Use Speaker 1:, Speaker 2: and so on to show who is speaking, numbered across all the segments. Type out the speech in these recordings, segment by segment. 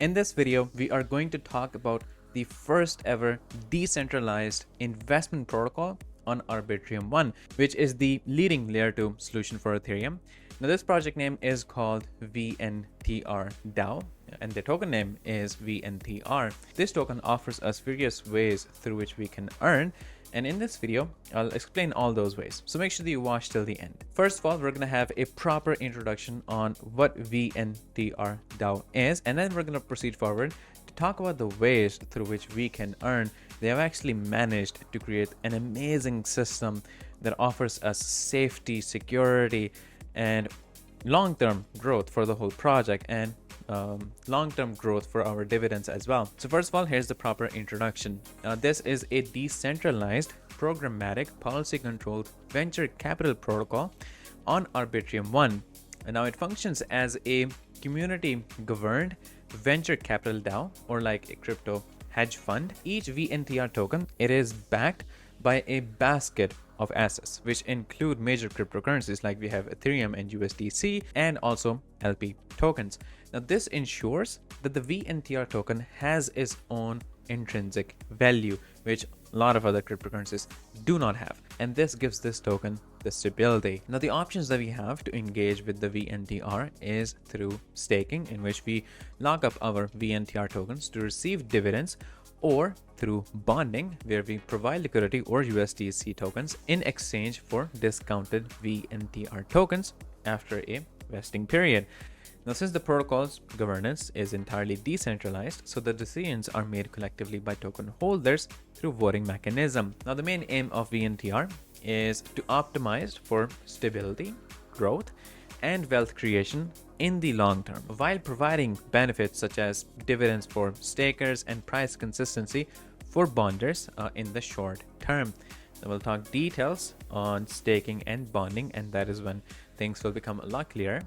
Speaker 1: In this video, we are going to talk about the first ever decentralized investment protocol on Arbitrum One, which is the leading layer 2 solution for Ethereum. Now, this project name is called VNTR DAO, and the token name is VNTR. This token offers us various ways through which we can earn, and in this video, I'll explain all those ways. So make sure that you watch till the end. First of all, we're going to have a proper introduction on what VNTR DAO is, and then we're going to proceed forward to talk about the ways through which we can earn. They have actually managed to create an amazing system that offers us safety, security, and long-term growth for the whole project, and long-term growth for our dividends as well. So first of all, here's the proper introduction. This is a decentralized, programmatic, policy-controlled venture capital protocol on Arbitrum One. And now it functions as a community-governed venture capital DAO, or like a crypto hedge fund. Each VNTR token, it is backed by a basket of assets, which include major cryptocurrencies like we have Ethereum and USDC, and also LP tokens. Now, this ensures that the VNTR token has its own intrinsic value, which a lot of other cryptocurrencies do not have. And this gives this token the stability. Now, the options that we have to engage with the VNTR is through staking, in which we lock up our VNTR tokens to receive dividends, or through bonding, where we provide liquidity or USDC tokens in exchange for discounted VNTR tokens after a vesting period. Now, since the protocol's governance is entirely decentralized, so the decisions are made collectively by token holders through voting mechanism. Now, the main aim of VNTR is to optimize for stability, growth, and wealth creation in the long term, while providing benefits such as dividends for stakers and price consistency for bonders in the short term. Now, we'll talk details on staking and bonding, and that is when things will become a lot clearer.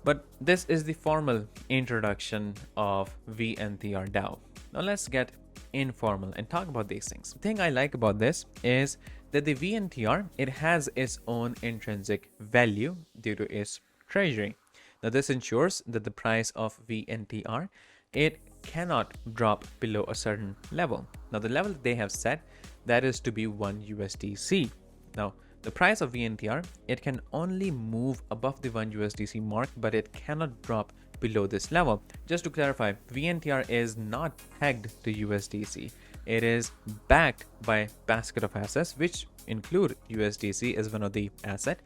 Speaker 1: But this is the formal introduction of VNTR DAO. Now let's get informal and talk about these things. The thing I like about this is that the VNTR, it has its own intrinsic value due to its treasury. Now, this ensures that the price of VNTR, it cannot drop below a certain level. Now, the level that they have set, that is to be 1 USDC. Now, the price of VNTR, it can only move above the 1 USDC mark, but it cannot drop below this level. Just to clarify, VNTR is not pegged to USDC. It is backed by a basket of assets, which include USDC as one of the asset.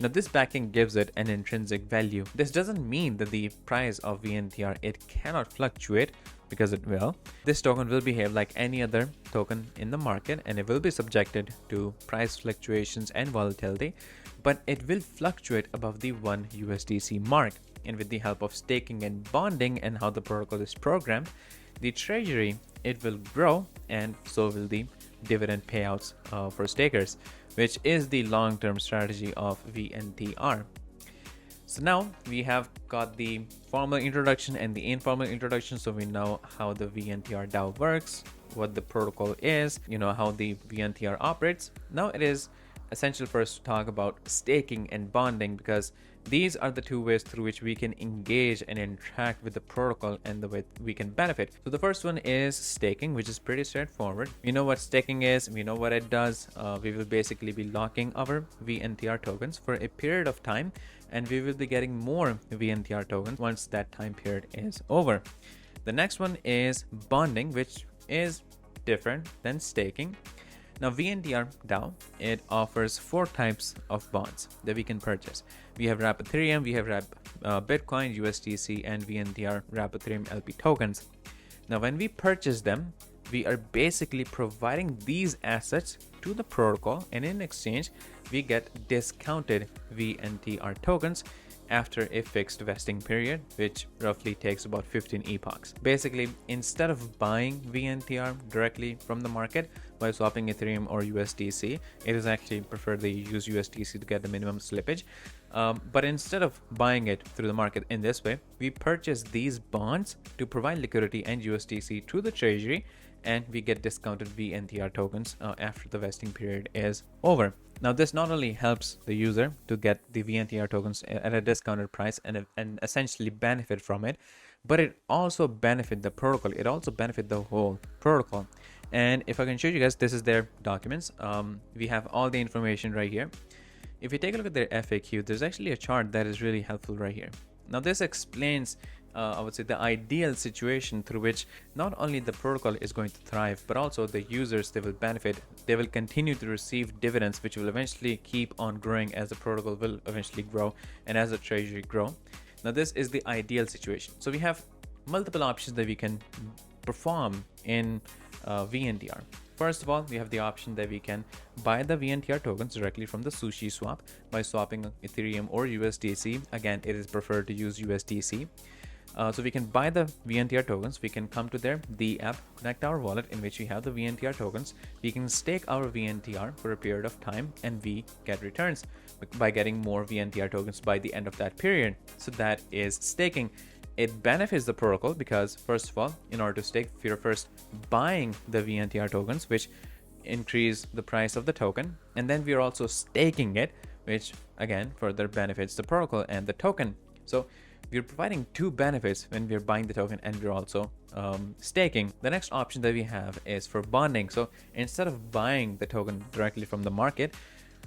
Speaker 1: Now, this backing gives it an intrinsic value. This doesn't mean that the price of VNTR, it cannot fluctuate, because it will. This token will behave like any other token in the market, and it will be subjected to price fluctuations and volatility, but it will fluctuate above the 1 USDC mark. And with the help of staking and bonding and how the protocol is programmed, the treasury, it will grow, and so will the dividend payouts for stakers, which is the long-term strategy of VNTR. So now we have got the formal introduction and the informal introduction, so we know how the VNTR DAO works, what the protocol is, how the VNTR operates. Now it is essential for us to talk about staking and bonding, because these are the two ways through which we can engage and interact with the protocol and the way we can benefit. So the first one is staking, which is pretty straightforward. We know what staking is, we know what it does. We will basically be locking our VNTR tokens for a period of time, and we will be getting more VNTR tokens once that time period is over. The next one is bonding, which is different than staking. Now, VNTR DAO, it offers 4 types of bonds that we can purchase. We have wrap Ethereum, we have wrap Bitcoin, USDC, and VNTR wrap Ethereum LP tokens. Now, when we purchase them, we are basically providing these assets to the protocol, and in exchange, we get discounted VNTR tokens after a fixed vesting period, which roughly takes about 15 epochs. Basically, instead of buying VNTR directly from the market by swapping Ethereum or USDC, it is actually preferred that you use USDC to get the minimum slippage. But instead of buying it through the market in this way, we purchase these bonds to provide liquidity and USDC to the treasury, and we get discounted VNTR tokens after the vesting period is over. Now, this not only helps the user to get the VNTR tokens at a discounted price and essentially benefit from it, but it also benefit the protocol. It also benefit the whole protocol. And if I can show you guys, this is their documents. We have all the information right here. If you take a look at their FAQ, there's actually a chart that is really helpful right here. Now this explains, I would say, the ideal situation through which not only the protocol is going to thrive, but also the users, they will benefit. They will continue to receive dividends, which will eventually keep on growing as the protocol will eventually grow and as the treasury grow. Now this is the ideal situation. So we have multiple options that we can perform in VNTR. First of all, we have the option that we can buy the VNTR tokens directly from the Sushi swap by swapping Ethereum or USDC. Again, it is preferred to use USDC. So we can buy the VNTR tokens. We can come to the app, connect our wallet in which we have the VNTR tokens. We can stake our VNTR for a period of time, and we get returns by getting more VNTR tokens by the end of that period. So that is staking. It benefits the protocol because, first of all, in order to stake, you're first buying the VNTR tokens, which increase the price of the token, and then we're also staking it, which again further benefits the protocol and the token. So we're providing two benefits when we're buying the token and we're also staking. The next option that we have is for bonding. So instead of buying the token directly from the market,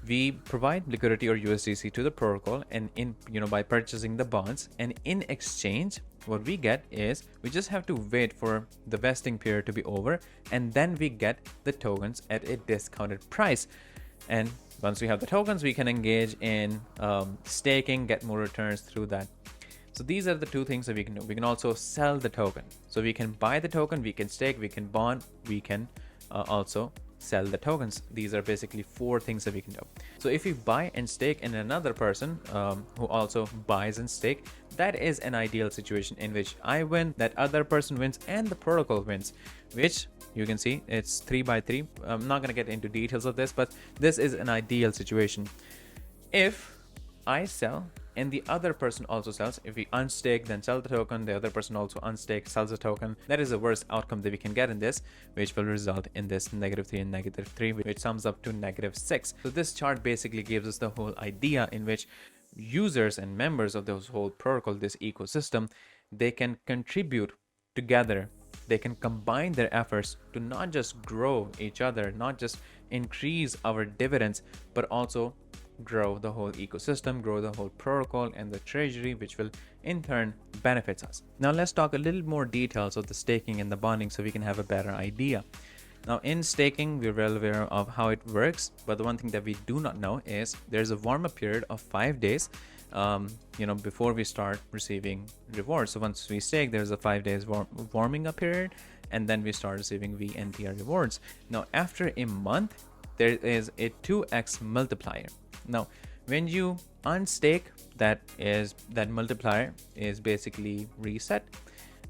Speaker 1: we provide liquidity or USDC to the protocol, and by purchasing the bonds, and in exchange what we get is we just have to wait for the vesting period to be over, and then we get the tokens at a discounted price. And once we have the tokens, we can engage in staking, get more returns through that. So these are the two things that we can do. We can also sell the token. So we can buy the token, we can stake, we can bond, we can also sell the tokens. These are basically four things that we can do. So if you buy and stake in another person who also buys and stake, that is an ideal situation in which I win, that other person wins, and the protocol wins, which you can see it's 3 by 3. I'm not going to get into details of this, but this is an ideal situation. If I sell and the other person also sells, if we unstake then sell the token, the other person also unstake sells the token, that is the worst outcome that we can get in this, which will result in this -3 and -3, which sums up to -6. So this chart basically gives us the whole idea in which users and members of this whole protocol, this ecosystem, they can contribute together. They can combine their efforts to not just grow each other, not just increase our dividends, but also grow the whole ecosystem, grow the whole protocol and the treasury, which will in turn benefits us. Now let's talk a little more details of the staking and the bonding so we can have a better idea. Now in staking, we're well aware of how it works, but the one thing that we do not know is there's a warm-up period of 5 days before we start receiving rewards. So once we stake, there's a 5 days warming up period, and then we start receiving VNTR rewards. Now after a month, there is a 2x multiplier. Now when you unstake, that multiplier is basically reset.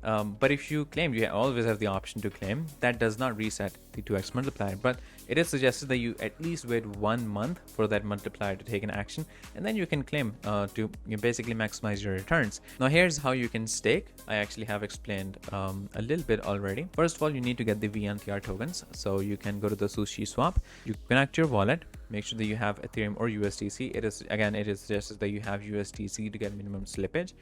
Speaker 1: But if you claim, you always have the option to claim, that does not reset the 2x multiplier, but it is suggested that you at least wait 1 month for that multiplier to take an action, and then you can claim to basically maximize your returns. Now here's how you can stake. I actually have explained a little bit already. First of all, you need to get the VNTR tokens. So you can go to the Sushi swap, you connect your wallet, make sure that you have Ethereum or USDC. It is suggested that you have USDC to get minimum slippage.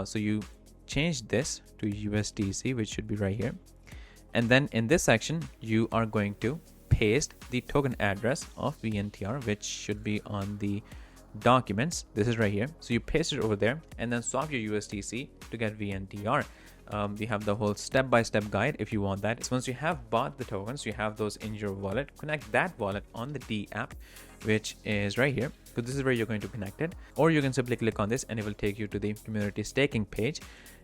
Speaker 1: So you change this to USDC, which should be right here, and then in this section you are going to paste the token address of VNTR, which should be on the documents. This is right here. So you paste it over there and then swap your USDC to get VNTR. We have the whole step-by-step guide if you want that. So once you have bought the tokens, you have those in your wallet, connect that wallet on the D app, which is right here. So this is where you're going to connect it, or you can simply click on this and it will take you to the community staking page.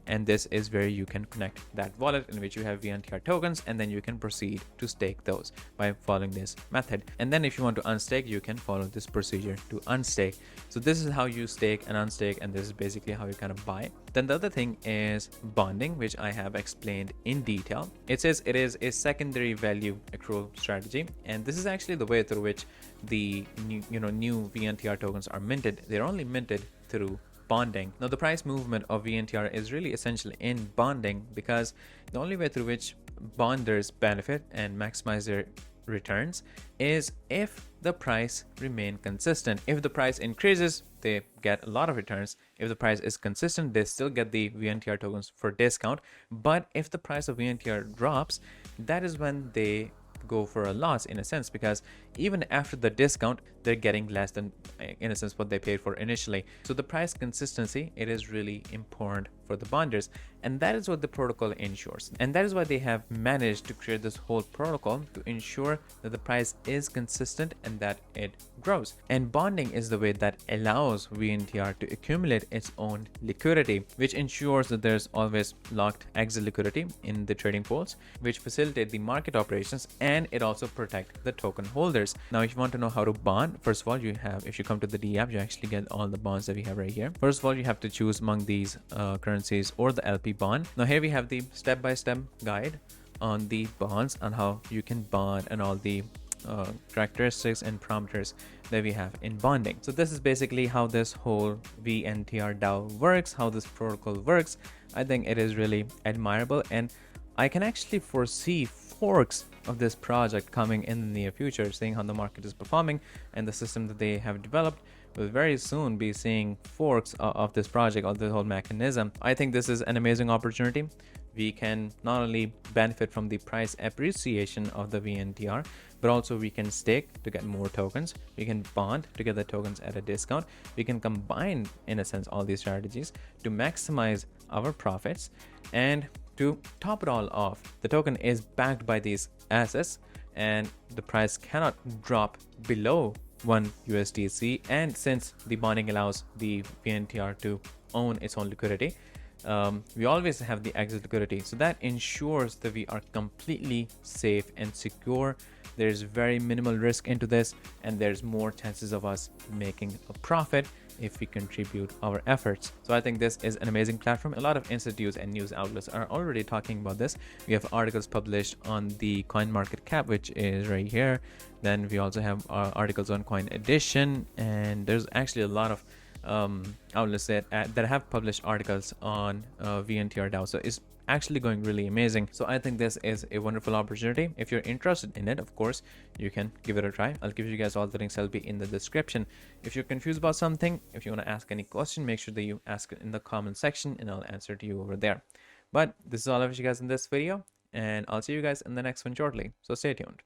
Speaker 1: And this is where you can connect that wallet in which you have VNTR tokens, and then you can proceed to stake those by following this method. And then if you want to unstake, you can follow this procedure to unstake. So this is how you stake and unstake, and this is basically how you kind of buy. Then the other thing is bonding, which I have explained in detail. It says it is a secondary value accrual strategy, and this is actually the way through which the new VNTR tokens are minted. They're only minted through bonding. Now the price movement of VNTR is really essential in bonding, because the only way through which bonders benefit and maximize their returns is if the price remain consistent. If the price increases, they get a lot of returns. If the price is consistent, they still get the VNTR tokens for discount. But if the price of VNTR drops, that is when they go for a loss in a sense, because even after the discount they're getting less than, in a sense, what they paid for initially. So the price consistency, it is really important for the bonders, and that is what the protocol ensures. And that is why they have managed to create this whole protocol to ensure that the price is consistent and that it grows. And bonding is the way that allows VNTR to accumulate its own liquidity, which ensures that there's always locked exit liquidity in the trading pools, which facilitate the market operations, and it also protect the token holders. Now, if you want to know how to bond, first of all, you have, if you come to the D app, you actually get all the bonds that we have right here. First of all, you have to choose among these currencies or the LP bond. Now here we have the step-by-step guide on the bonds, on how you can bond, and all the characteristics and parameters that we have in bonding. So this is basically how this whole VNTR DAO works, how this protocol works. I think it is really admirable, and I can actually foresee forks of this project coming in the near future, seeing how the market is performing and the system that they have developed. Will very soon be seeing forks of this project, of the whole mechanism. I think this is an amazing opportunity. We can not only benefit from the price appreciation of the VNTR, but also we can stake to get more tokens. We can bond to get the tokens at a discount. We can combine, in a sense, all these strategies to maximize our profits. And to top it all off, the token is backed by these assets, and the price cannot drop below 1 USDC. And since the bonding allows the VNTR to own its own liquidity, we always have the exit liquidity, so that ensures that we are completely safe and secure. There's very minimal risk into this, and there's more chances of us making a profit if we contribute our efforts. So I think this is an amazing platform. A lot of institutes and news outlets are already talking about this. We have articles published on the CoinMarketCap, which is right here. Then we also have articles on Coin Edition, and there's actually a lot of outlets that have published articles on VNTR DAO. So it's actually going really amazing. So I think this is a wonderful opportunity. If you're interested in it, of course, you can give it a try. I'll give you guys all the links. I'll be in the description. If you're confused about something, if you want to ask any question, make sure that you ask it in the comment section, and I'll answer to you over there. But this is all of you guys in this video, and I'll see you guys in the next one shortly. So stay tuned.